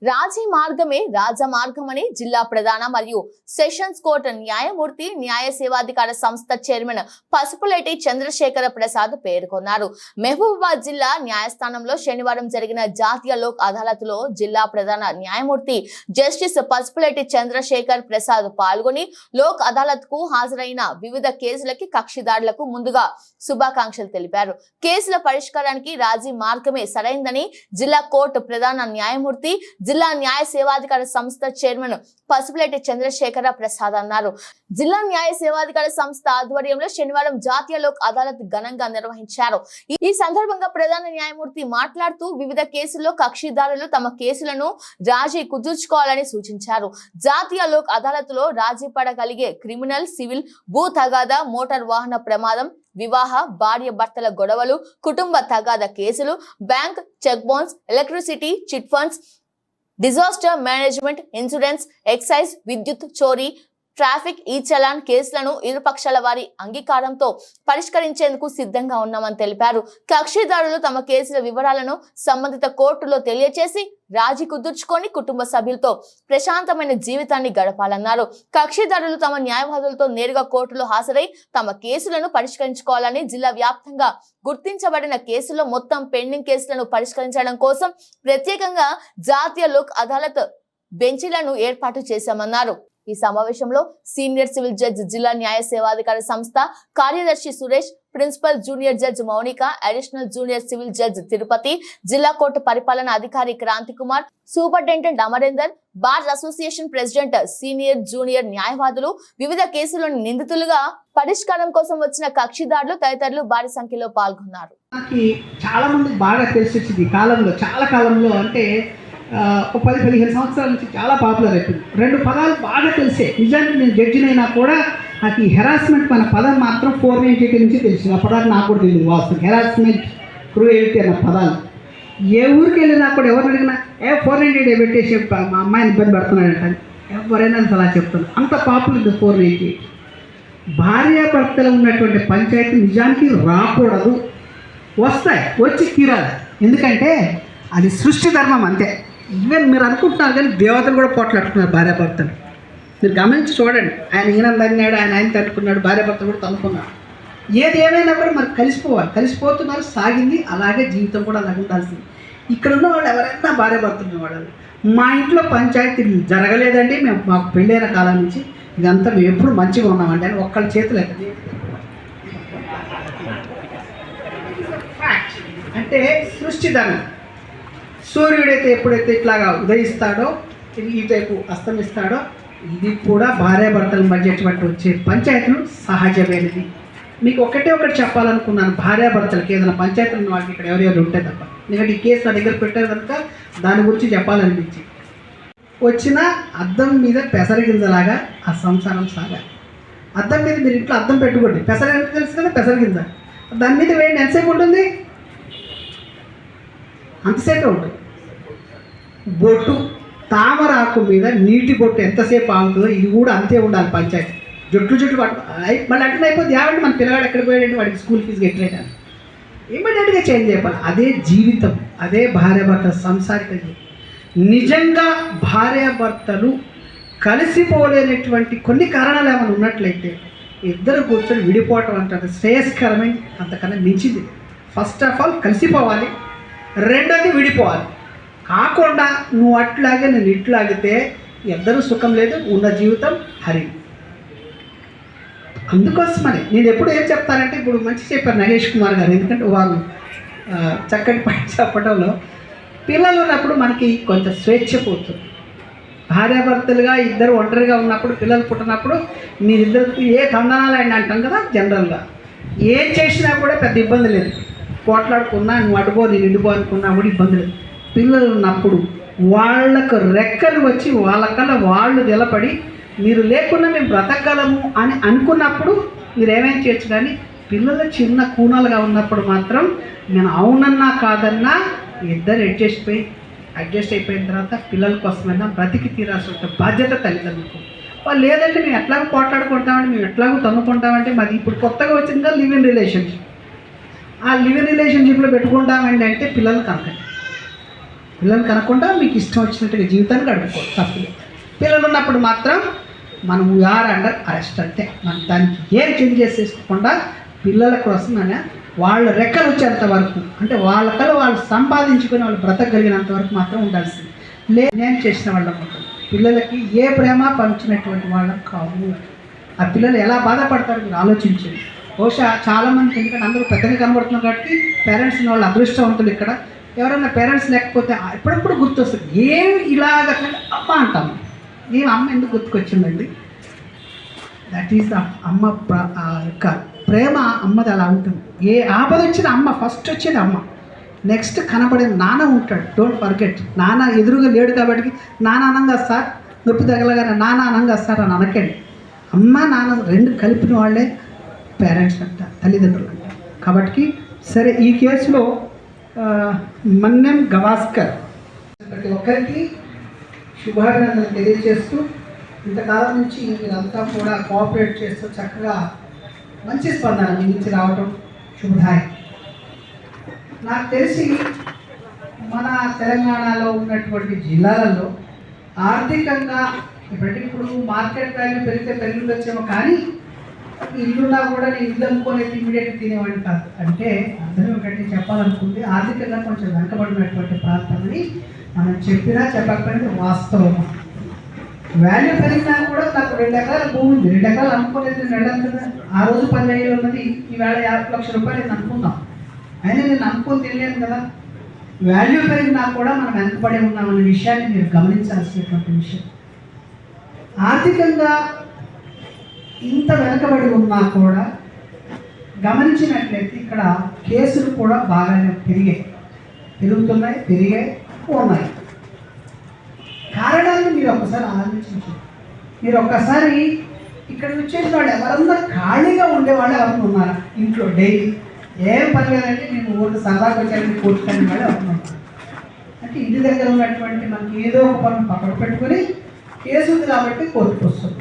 రాజీ మార్గమే రాజమార్గమని జిల్లా ప్రధాన మరియు సెషన్స్ కోర్టు న్యాయమూర్తి న్యాయ సేవాధికార సంస్థ చైర్మన్ పసుపులేటి చంద్రశేఖర ప్రసాద్ పేర్కొన్నారు. మహబూబాబాద్ జిల్లా న్యాయస్థానంలో శనివారం జరిగిన జాతీయ లోక్ అదాలత్ లో జిల్లా ప్రధాన న్యాయమూర్తి జస్టిస్ పసుపులేటి చంద్రశేఖర్ ప్రసాద్ పాల్గొని లోక్ అదాలత్ కు హాజరైన వివిధ కేసులకి కక్షిదారులకు ముందుగా శుభాకాంక్షలు తెలిపారు. కేసుల పరిష్కారానికి రాజీ మార్గమే సరైందని జిల్లా కోర్టు ప్రధాన న్యాయమూర్తి జిల్లా న్యాయ సేవాధికార సంస్థ చైర్మన్ పసుపులేటి చంద్రశేఖర ప్రసాద్ అన్నారు. జిల్లా న్యాయ సేవాధికార సంస్థ ఆధ్వర్యంలో శనివారం జాతీయ లోక్ అదాలత్ ఘనంగా నిర్వహించారు. ఈ సందర్భంగా ప్రధాన న్యాయమూర్తి మాట్లాడుతూ వివిధ కేసుల్లో కక్షిదారులు తమ కేసులను రాజీ కుదుర్చుకోవాలని సూచించారు. జాతీయ లోక్ అదాలత్ లో రాజీ పడగలిగే క్రిమినల్, సివిల్, భూ తగాదా, మోటార్ వాహన ప్రమాదం, వివాహ, భార్య భర్తల గొడవలు, కుటుంబ తగాదా కేసులు, bank, cheque bounce, electricity, chit funds, disaster management, insurance, excise, విద్యుత్ చోరీ, ట్రాఫిక్, ఈ చలాన్ కేసులను ఇరుపక్షాల వారి అంగీకారంతో పరిష్కరించేందుకు సిద్ధంగా ఉన్నామని తెలిపారు. కక్షిదారులు తమ కేసుల వివరాలను సంబంధిత కోర్టులో తెలియచేసి రాజీ కుదుర్చుకొని కుటుంబ సభ్యులతో ప్రశాంతమైన జీవితాన్ని గడపాలన్నారు. కక్షిదారులు తమ న్యాయవాదులతో నేరుగా కోర్టులో హాజరై తమ కేసులను పరిష్కరించుకోవాలని, జిల్లా వ్యాప్తంగా గుర్తించబడిన కేసుల్లో మొత్తం పెండింగ్ కేసులను పరిష్కరించడం కోసం ప్రత్యేకంగా జాతీయ లోక్ అదాలత్ బెంచీలను ఏర్పాటు చేశామన్నారు. ఈ సమావేశంలో సీనియర్ సివిల్ జడ్జి జిల్లా న్యాయ సేవాధికార సంస్థ కార్యదర్శి Suresh, principal junior judge Mounika, additional junior civil judge Tirupati, జిల్లా కోర్టు పరిపాలన అధికారి Kranthi Kumar, superintendent Amarender, bar association president, senior junior న్యాయవాదులు, వివిధ కేసులను నిందితులుగా పరిష్కారం కోసం వచ్చిన కక్షిదారులు తదితరులు భారీ సంఖ్యలో పాల్గొన్నారు. చాలా మంది బాగా తెలిసి కాలంలో చాలా కాలంలో అంటే 10-15 సంవత్సరాల నుంచి చాలా పాపులర్ అయిపోయింది. 2 పదాలు బాగా తెలిసే. నిజానికి నేను జడ్జినైనా కూడా నాకు ఈ హెరాస్మెంట్ మన పదం మాత్రం 498 నుంచి తెలిసింది. ఆ పదాలు నాకు కూడా తెలియదు. వాస్తవం హెరాస్మెంట్, క్రూయల్టీ అన్న పదాలు ఏ ఊరికి వెళ్ళినా కూడా ఎవరిని అడిగినా 498 పెట్టేసి మా అమ్మాయిని ఇబ్బంది పడుతున్నాడంట. ఎవరైనా అలా చెప్తాను. అంత పాపులర్ 498. భార్యాభర్తలు ఉన్నటువంటి పంచాయతీ నిజానికి రాకూడదు, వస్తాయి, వచ్చి తీరాలి. ఎందుకంటే అది సృష్టి ధర్మం అంతే. ఈవెన్ మీరు అనుకుంటున్నారు కానీ దేవతలు కూడా పోట్లాడుతున్నారు భార్యాభర్తలు. మీరు గమనించి చూడండి. ఆయన ఈయన తన్నాడు, ఆయన తట్టుకున్నాడు, భార్యాభర్తలు కూడా తనుకున్నాడు. ఏది ఏమైనా కూడా మరి కలిసిపోవాలి. కలిసిపోతున్నారు, సాగింది. అలాగే జీవితం కూడా అలాగే ఉండాల్సింది. ఇక్కడ ఉన్న వాళ్ళు ఎవరైనా భార్యాభర్తలు వాడాలి. మా ఇంట్లో పంచాయతీ జరగలేదండి, మేము మాకు పెళ్ళైన కాలం నుంచి ఇదంతా మేము ఎప్పుడు మంచిగా ఉన్నామండి అని ఒక్కళ్ళ చేతులు ఎక్కడి అంటే సృష్టి ధర్మం. సూర్యుడైతే ఎప్పుడైతే ఇట్లాగా ఉదయిస్తాడో ఇటువైపు అస్తమిస్తాడో ఇది కూడా భార్యాభర్తల మధ్య వచ్చే పంచాయతీలు సహజమైనది. మీకు ఒకటి చెప్పాలనుకున్నాను. భార్యాభర్తలకి ఏదైనా పంచాయతీలు ఉన్న వాళ్ళకి ఇక్కడ ఎవరెవరు ఉంటే తప్ప. ఎందుకంటే ఈ కేసు నా దగ్గర పెట్టారు కనుక దాని గురించి చెప్పాలనిపించి వచ్చిన అద్దం మీద పెసరగింజలాగా ఆ సంసారం సాగాలి. అద్దం మీద మీరు ఇంట్లో అద్దం పెట్టుకోండి. పెసరగింజ తెలుసు కదా, పెసరగింజ. దాని మీద వేయండి, ఎంతసేపు ఉంటుంది? అంతసేపు ఉంటుంది. బొట్టు, తామరాకు మీద నీటి బొట్టు ఎంతసేపు ఆగుతుందో ఇది కూడా అంతే ఉండాలి. పంచాయతీ జుట్లు పట్టు మళ్ళీ అట్లా అయిపోతుంది. ఏమంటే మన పిల్లగాడు ఎక్కడ పోయాడంటే వాడికి స్కూల్ ఫీజు కట్టలేదని ఇమ్మీడియట్గా చేంజ్ అయిపోవాలి. అదే జీవితం, అదే భార్యాభర్త సంసారిక జీవితం. నిజంగా భార్యాభర్తలు కలిసిపోలేనటువంటి కొన్ని కారణాలు ఏమైనా ఉన్నట్లయితే ఇద్దరు కూర్చొని విడిపోవటం అంటే శ్రేయస్కరమైన అంతకన్నా మించింది. ఫస్ట్ ఆఫ్ ఆల్ కలిసిపోవాలి, రెండోది విడిపోవాలి. కాకుండా నువ్వు అట్లాగే నేను ఇట్లాగితే ఇద్దరు సుఖం లేదు, ఉన్న జీవితం హరి. అందుకోసమని నేను ఎప్పుడు ఏం చెప్తానంటే, ఇప్పుడు మంచి చెప్పారు నగేష్ కుమార్ గారు. ఎందుకంటే వాళ్ళు చక్కటి పని చెప్పడంలో పిల్లలు ఉన్నప్పుడు మనకి కొంచెం స్వేచ్ఛ పోతుంది. భార్యాభర్తలుగా ఇద్దరు ఒంటరిగా ఉన్నప్పుడు, పిల్లలు పుట్టినప్పుడు మీరిద్దరికి ఏ తందనాలు అయినా అంటాం కదా. జనరల్గా ఏం చేసినా కూడా పెద్ద ఇబ్బంది లేదు. పోట్లాడుకున్నా నువ్వు అడుగో నేను ఇడుగో అనుకున్నా కూడా ఇబ్బంది లేదు. పిల్లలు ఉన్నప్పుడు వాళ్ళకు రెక్కలు వచ్చి వాళ్ళకల్లా వాళ్ళు నిలబడి మీరు లేకున్నా మేము బ్రతకగలము అని అనుకున్నప్పుడు మీరు ఏమేం చేయొచ్చు. కానీ పిల్లలు చిన్న కూనలుగా ఉన్నప్పుడు మాత్రం నేను అవునన్నా కాదన్నా ఇద్దరు అడ్జస్ట్ అయిపోయిన తర్వాత పిల్లల కోసమైనా బ్రతికి తీరాల్సిన బాధ్యత తల్లిదండ్రులకు. వాళ్ళు లేదంటే మేము ఎట్లాగో పోట్లాడుకుంటామంటే, మేము ఎట్లాగో తన్నుకుంటామంటే, మాది ఇప్పుడు కొత్తగా వచ్చిందా లివ్ ఇన్ రిలేషన్షిప్. ఆ లివ్ ఇన్ రిలేషన్షిప్లో పెట్టుకుంటామండి అంటే పిల్లలు కనకండి. పిల్లలు కనకుండా మీకు ఇష్టం వచ్చినట్టుగా జీవితాన్ని గడుపుకోవాలి, తప్పలేదు. పిల్లలు ఉన్నప్పుడు మాత్రం మనం వీఆర్ అండర్ అరెస్ట్ అంటే మనం దానికి ఏం చేంజ్ చేసేసుకోకుండా పిల్లల కోసం వాళ్ళ రెక్కలు వచ్చేంత వరకు, అంటే వాళ్ళ కల వాళ్ళు సంపాదించుకొని వాళ్ళు బ్రతకగలిగినంత వరకు మాత్రం ఉండాల్సింది. నేను చేసిన వాళ్ళం పిల్లలకి ఏ ప్రేమ పంచినటువంటి వాళ్ళం కావు. ఆ పిల్లలు ఎలా బాధపడతారో మీరు ఆలోచించండి. బహుశా చాలామంది, ఎందుకంటే అందరూ పెద్దగా కనబడుతున్నారు కాబట్టి పేరెంట్స్ వాళ్ళు అదృష్టవంతులు. ఇక్కడ ఎవరైనా పేరెంట్స్ లేకపోతే ఎప్పుడప్పుడు గుర్తొస్తుంది, ఏమి ఇలాగ అమ్మ అంటాము. ఏమి అమ్మ ఎందుకు గుర్తుకొచ్చిందండి? దట్ ఈస్ అమ్మ యొక్క ప్రేమ. అమ్మది అలా ఉంటుంది. ఏ ఆపద వచ్చిన అమ్మ, ఫస్ట్ వచ్చేది అమ్మ, నెక్స్ట్ కనబడిన నాన్న ఉంటాడు. Don't forget. నాన్న ఎదురుగా లేడు కాబట్టి నాన్న అనంగా సార్, నొప్పి తగలగానే నాన్న అనంగా సార్ అని అనకండి. అమ్మ నాన్న రెండు కలిపిన వాళ్ళే పేరెంట్స్ అంట, తల్లిదండ్రులు అంట. కాబట్టి సరే, ఈ కేసులో మన్నెం గవాస్కర్ ప్రతి ఒక్కరికి శుభాభినందనలు తెలియజేస్తూ, ఇంతకాలం నుంచి మీరంతా కూడా కోఆపరేట్ చేస్తూ చక్కగా మంచి స్పందన మీ నుంచి రావటం శుభదాయం. నాకు తెలిసి మన తెలంగాణలో ఉన్నటువంటి జిల్లాలలో ఆర్థికంగా ఇప్పుడు మార్కెట్ వాల్యూ పెరిగితే పెరుగుండొచ్చేమో, కానీ ఇల్లున్నా కూడా నేను ఇల్లు అమ్ముకొని ఇమీడియట్గా తినేవాడిని కాదు. అంటే అందరూ ఒకటి చెప్పాలనుకుంది, ఆర్థికంగా కొంచెం వెనకబడినటువంటి ప్రాంతాన్ని మనం చెప్పినా చెప్పకపోయినా వాస్తవం. వాల్యూ పెరిగినా కూడా నాకు 2 ఎకరాల భూమి ఉంది, 2 ఎకరాలు అనుకోలేదు. నేను వెళ్ళాను కదా, ఆ రోజు 10,000 ఉన్నది, ఈవేళ 50 లక్షల రూపాయలు నేను అనుకున్నాం. అయినా నేను అనుకొని తెలియను కదా. వాల్యూ పెరిగినా కూడా మనం వెనకబడి ఉన్నామనే విషయాన్ని మీరు గమనించాల్సినటువంటి విషయం. ఆర్థికంగా ఇంత వెనకబడి ఉన్నా కూడా గమనించినట్లయితే ఇక్కడ కేసులు కూడా బాగానే పెరుగుతున్నాయి, పెరిగాయి, ఉన్నాయి. కారణాన్ని మీరు ఒక్కసారి ఆలోచించండి. మీరు ఒక్కసారి ఇక్కడ వచ్చేసిన వాళ్ళు ఎవరన్నా ఖాళీగా ఉండేవాళ్ళు ఎవరన్నా ఉన్నారా? ఇంట్లో డైలీ ఏం పని లేదంటే నేను ఊరికి సరదాగా వచ్చారని కోర్టుకని వాళ్ళు ఎవరున్నారు. అంటే ఇంటి దగ్గర ఉన్నటువంటి మనకి ఏదో ఒక పనులు పక్కన పెట్టుకొని కేసు ఉంది కాబట్టి కోర్టుకు వస్తుంది.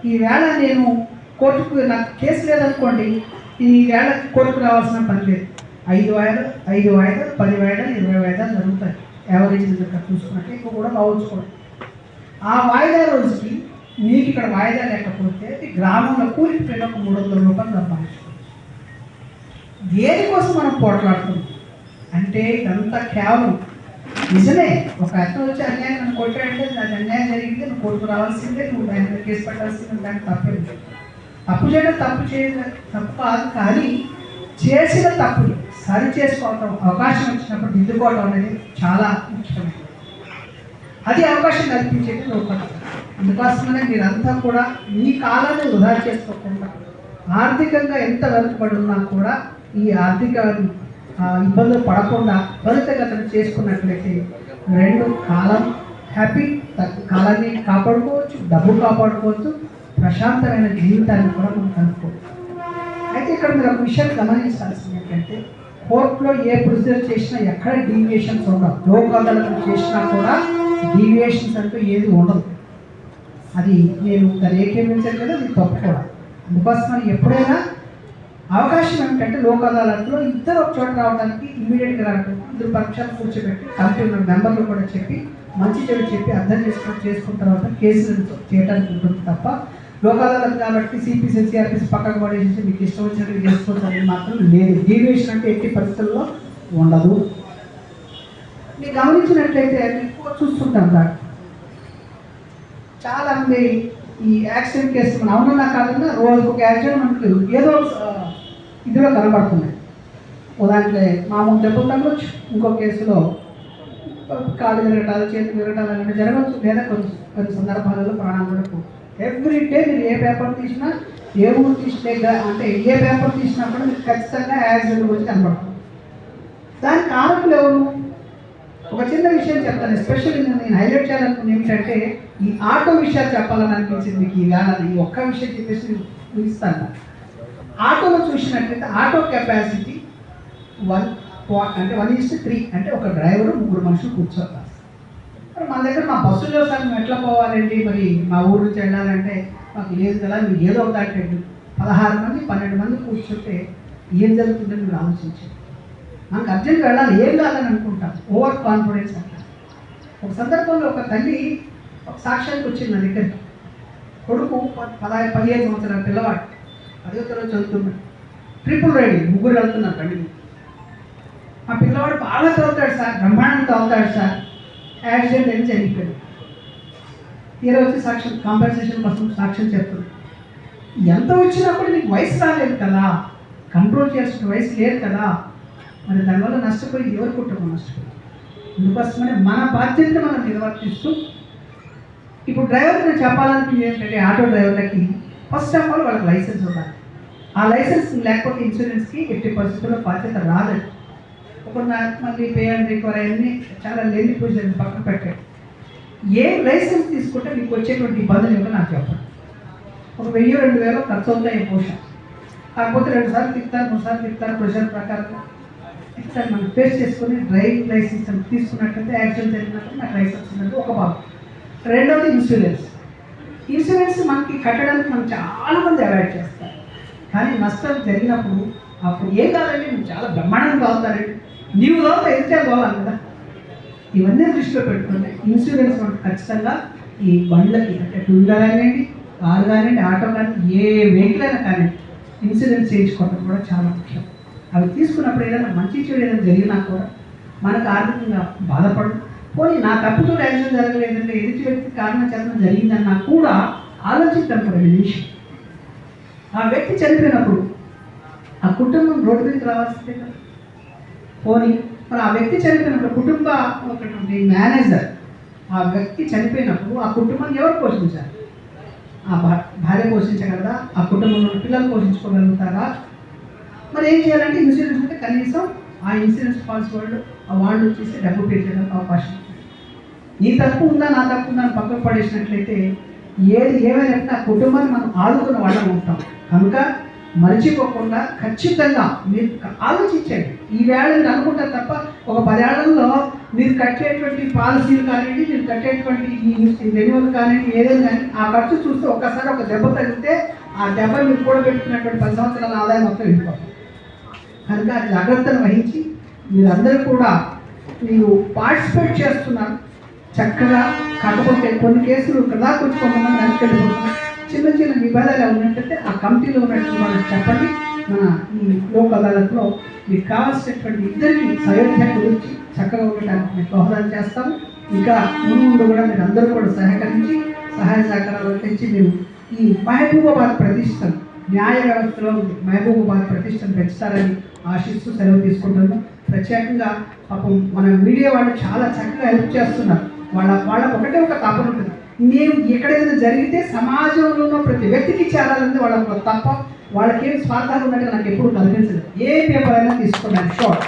ఈవేళ నేను కోర్టుకు, నాకు కేసు లేదనుకోండి, ఈవేళ కోర్టుకు రావాల్సిన పని లేదు. 5 వాయిదాలు 10 వాయిదాలు 20 వాయిదాలు జరుగుతాయి. యావరేజ్ దగ్గర చూసుకున్నట్టు ఎక్కువ కూడా కావచ్చు. ఆ వాయిదా రోజుకి మీకు ఇక్కడ వాయిదా లేకపోతే గ్రామంలో కూలికి పోయిన ఒక 300 రూపాయలు సంపాదించుకోవచ్చు. దేనికోసం మనం పోట్లాడుతున్నాం అంటే ఇదంతా కేవలం నిజమే. ఒక అర్థం వచ్చి అన్యాయం నన్ను కొట్టాడంటే దాని అన్యాయం జరిగింది, నువ్వు కోర్టుకు రావాల్సిందే, నువ్వు దాని మీద కేసు పెట్టాల్సిందే, దానికి తప్పేది. తప్పు చేయడం తప్పు కాదు, కానీ చేసిన తప్పులు సరి చేసుకోవటం, అవకాశం వచ్చినప్పుడు దిద్దుకోవడం అనేది చాలా ముఖ్యమైనది. అది అవకాశం కల్పించేది లోపల. అందుకోసమనే మీరంతా కూడా మీ కాలాన్ని వృధా చేసుకోకుండా ఆర్థికంగా ఎంత వెనుకబడి ఉన్నా కూడా ఈ ఆర్థిక ఇబ్బందులు పడకుండా త్వరితగతిన చేసుకున్నట్లయితే 2 కాలం హ్యాపీ, కాలాన్ని కాపాడుకోవచ్చు, డబ్బు కాపాడుకోవచ్చు, ప్రశాంతమైన జీవితాన్ని కూడా మనం కనుక్కోవచ్చు. అయితే ఇక్కడ మీరు ఒక విషయాన్ని గమనించాల్సింది ఏంటంటే, కోర్టులో ఏ ప్రొసీజర్ చేసినా ఎక్కడ డీవియేషన్స్ ఉండవు. లోక్ అదాలత్ చేసినా కూడా డీవియేషన్స్ అంటూ ఏది ఉండదు. అది నేను దాన్ని ఏకీభవించాను కదా, అది తప్పు కూడా. అందుకోసం ఎప్పుడైనా అవకాశం ఏమిటంటే లోక్ అదాలత్లో ఇద్దరు ఒక చోట రావడానికి ఇమ్మీడియట్గా రావడం, 2 పక్షాలు కూర్చోబెట్టి కమిటీ ఉన్న మెంబర్లు కూడా చెప్పి మంచి చెడు చెప్పి అర్థం చేసుకున్న తర్వాత కేసులు చేయడానికి ఉంటుంది తప్ప లోక్ అదాలత్ కాబట్టి సిపిసి సిఆర్పిసి పక్కకు పడేసి మీకు ఇష్టం వచ్చినట్టు చేసుకోవచ్చు మాత్రం లేదు. డీవియేషన్ అంటే ఎట్టి పరిస్థితుల్లో ఉండదు. మీరు గమనించినట్లయితే ఎక్కువ చూస్తుంటాం దాన్ని. చాలామంది ఈ యాక్సిడెంట్ కేసు మన అవునన్నా కాకుండా రోజుకు ఒక యాక్సిడెంట్ మనకు ఏదో ఇదిలో కనబడుతున్నాయి. దాంట్లో మామూలు దెబ్బలు తగ్గవచ్చు, ఇంకో కేసులో కాళ్ళు విరగటాలు, చేతులు విరగటాలు అనేవి జరగవచ్చు, లేదా కొన్ని సందర్భాలలో ప్రాణాలు కూడా పోవచ్చు. ఎవ్రీ డే మీరు ఏ పేపర్ తీసినా, ఏ ఊరు తీసినా, అంటే ఏ పేపర్ తీసినా కూడా మీకు ఖచ్చితంగా యాక్సిడెంట్ గురించి కనబడుతుంది. దానికి కారకులు ఎవరు? ఒక చిన్న విషయం చెప్తాను. ఎస్పెషల్లీ నేను హైలైట్ చేయాలనుకున్న ఏమిటంటే, ఈ ఆటో విషయాలు చెప్పాలని అనిపించింది మీకు ఈవేళ. ఈ ఒక్క విషయం చెప్పేసి ముగిస్తాను. ఆటోలో చూసినట్లయితే ఆటో కెపాసిటీ 1:3, అంటే ఒక డ్రైవరు 3 మనుషులు కూర్చోవాలి. మన దగ్గర మా బస్సులో సార్ మేము ఎట్లా పోవాలండి, మరి మా ఊరు నుంచి వెళ్ళాలంటే మాకు లేదు కదా, మీరు ఏదో ఒక దాంట్లో 16 మంది 12 మంది కూర్చుంటే ఏం జరుగుతుందని మీరు ఆలోచించండి. మనకు అర్జెంట్ వెళ్ళాలి, ఏం కాదని అనుకుంటాం, ఓవర్ కాన్ఫిడెన్స్ అంటారు. ఒక సందర్భంలో ఒక తల్లి ఒక సాక్ష్యానికి వచ్చింది నా దగ్గరికి. కొడుకు 15 సంవత్సరాల పిల్లవాడు 10వ తరగతి చదువుతున్నాడు. ట్రిపుల్ రైడింగ్, ముగ్గురు వెళ్తున్నారు బండి మీద. ఆ పిల్లవాడు బాగా చదువుతాడు సార్, బ్రహ్మాండంగా చదువుతాడు సార్. యాక్సిడెంట్ అని చనిపోయాడు. తీరా వచ్చి సాక్ష్యం కాంపెన్సేషన్ కోసం సాక్ష్యం చెప్తుంది. ఎంత వచ్చినప్పుడు నీకు వయసు రాలేదు కదా, కంట్రోల్ చేసిన వయసు లేదు కదా, మరి దానివల్ల నష్టపోయి ఎవరి కుటుంబం నష్టపోయింది. అందుకోసమనే మన బాధ్యతను మనం నిర్వర్తిస్తూ, ఇప్పుడు డ్రైవర్కి నేను చెప్పాలనుకుంది ఏంటంటే ఆటో డ్రైవర్లకి ఫస్ట్ ఆఫ్ ఆల్ వాళ్ళకి లైసెన్స్ ఉండాలి. ఆ లైసెన్స్ లేకపోతే ఇన్సూరెన్స్కి 80% బాధ్యత రాలేదు. ఒక మళ్ళీ పే అండ్ రికవరీ అన్నీ చాలా లేని పూజలు పక్కన పెట్టాడు. ఏ లైసెన్స్ తీసుకుంటే మీకు వచ్చేటువంటి ఇబ్బందులు ఏమో నాకు చెప్పండి. ఒక 1000-2000 ఖర్చు అవుతాయి పోషన్. కాకపోతే 2 సార్లు తిప్పుతారు, 3 సార్లు తిప్పుతారు, ప్రొసీజర్ ప్రకారంగా తిప్పుతారు. మనం ఫేస్ చేసుకుని డ్రైవింగ్ లైసెన్స్ తీసుకున్నట్లయితే యాక్సిడెంట్ జరిగినప్పుడు నాకు లైసెన్స్ ఉన్నట్టు ఒక భాగం. రెండవది ఇన్సూరెన్స్. ఇన్సూరెన్స్ మనకి కట్టడానికి మనం చాలామంది అవాయిడ్ చేస్తారు. కానీ నష్టం జరిగినప్పుడు అప్పుడు ఏం కాదండి, నువ్వు చాలా బ్రహ్మాండంగా అవుతారండి, నీవు కావాలి ఎదుటే కావాలి కదా. ఇవన్నీ దృష్టిలో పెట్టుకుంటే ఇన్సూరెన్స్ మనకు ఖచ్చితంగా ఈ బండ్లకి అంటే 2 వీలర్ కానివ్వండి, కారు కానివ్వండి, ఆటో కానీ ఏ వెహికల్ అయినా కానీ ఇన్సూరెన్స్ చేయించుకోవడం కూడా చాలా ముఖ్యం. అవి తీసుకున్నప్పుడు ఏదైనా మంచి చెడు ఏదైనా జరిగినా కూడా మనకు ఆర్థికంగా బాధపడదు. పోనీ నా తప్పుతో యాక్సిడెంట్ జరగలేదంటే ఎదుటి వ్యక్తి కారణం చేతనం జరిగిందన్నా కూడా ఆలోచిద్దాం కూడా విషయం. ఆ వ్యక్తి చనిపోయినప్పుడు ఆ కుటుంబం రోడ్డు మీదకి రావాల్సిందే కదా. పోనీ మరి ఆ వ్యక్తి చనిపోయినప్పుడు కుటుంబ ఒకటి మేనేజర్ ఆ వ్యక్తి చనిపోయినప్పుడు ఆ కుటుంబాన్ని ఎవరు పోషించాలి? ఆ భార్య పోషించగలరా? ఆ కుటుంబంలో పిల్లలు పోషించుకోగలుగుతారా? మరి ఏం చేయాలంటే ఇన్సూరెన్స్ ఉంటే కనీసం ఆ ఇన్సూరెన్స్ పాలసీ వాళ్ళు వచ్చేసి డబ్బు పే చేయడానికి అవకాశం ఉంది. నీ తప్పు ఉందా నా తప్పు ఉందా అని పక్కకు పడేసినట్లయితే ఏది ఏమైనా ఆ కుటుంబాన్ని మనం ఆదుకున్న వాళ్ళం ఉంటాం. కనుక మర్చిపోకుండా ఖచ్చితంగా మీరు ఆలోచించండి. ఈ వేళ మీరు అనుకుంటారు తప్ప ఒక 10 ఏళ్లలో మీరు కట్టేటువంటి పాలసీలు కానివ్వండి, మీరు కట్టేటువంటి ఈ రెన్యువల్ కానివ్వండి, ఏదైనా కానీ ఆ ఖర్చు చూస్తే ఒక్కసారి ఒక దెబ్బ తగిలితే ఆ దెబ్బ మీరు కూడా పెట్టుకున్నటువంటి 10 సంవత్సరాల ఆదాయం మొత్తం వెళ్ళిపోతుంది. కనుక జాగ్రత్తను వహించి మీరందరూ కూడా మీరు పార్టిసిపేట్ చేస్తున్నారు చక్కగా. కాకపోతే కొన్ని కేసులు కదా కూర్చుకోమని వెనకెళ్ళిపోతున్నాం. చిన్న చిన్న విభేదాలు ఉన్నట్టయితే ఆ కమిటీలో ఉన్నట్టు మనకు చెప్పండి. మన ఈ లోక్ అదాలత్లో మీకు కావాల్సినటువంటి ఇద్దరికి సయోధ్య గురించి చక్కగా ఉండటానికి మేము దోహదం చేస్తాము. ఇంకా ముందు కూడా మీరు అందరూ కూడా సహకరించి సహాయ సహకారాలు తెచ్చి మీరు ఈ మహబూబాబాద్ ప్రతిష్టను న్యాయ వ్యవస్థలో మహబూబాబాద్ ప్రతిష్టను పెంచుతారని ఆశిస్తూ సెలవు తీసుకుంటున్నాను. ప్రత్యేకంగా పాపం మన మీడియా వాళ్ళు చాలా చక్కగా హెల్ప్ చేస్తున్నారు. వాళ్ళ ఒకటే ఒక తపన ఉంటుంది, నేను ఎక్కడైనా జరిగితే సమాజంలో ఉన్న ప్రతి వ్యక్తికి చేరాలని వాళ్ళకి తప్ప వాళ్ళకేం స్వార్థాలు ఉన్నట్టు నాకు ఎప్పుడు కనిపించలేదు. ఏ పేపర్ అయినా తీసుకోండి షార్ట్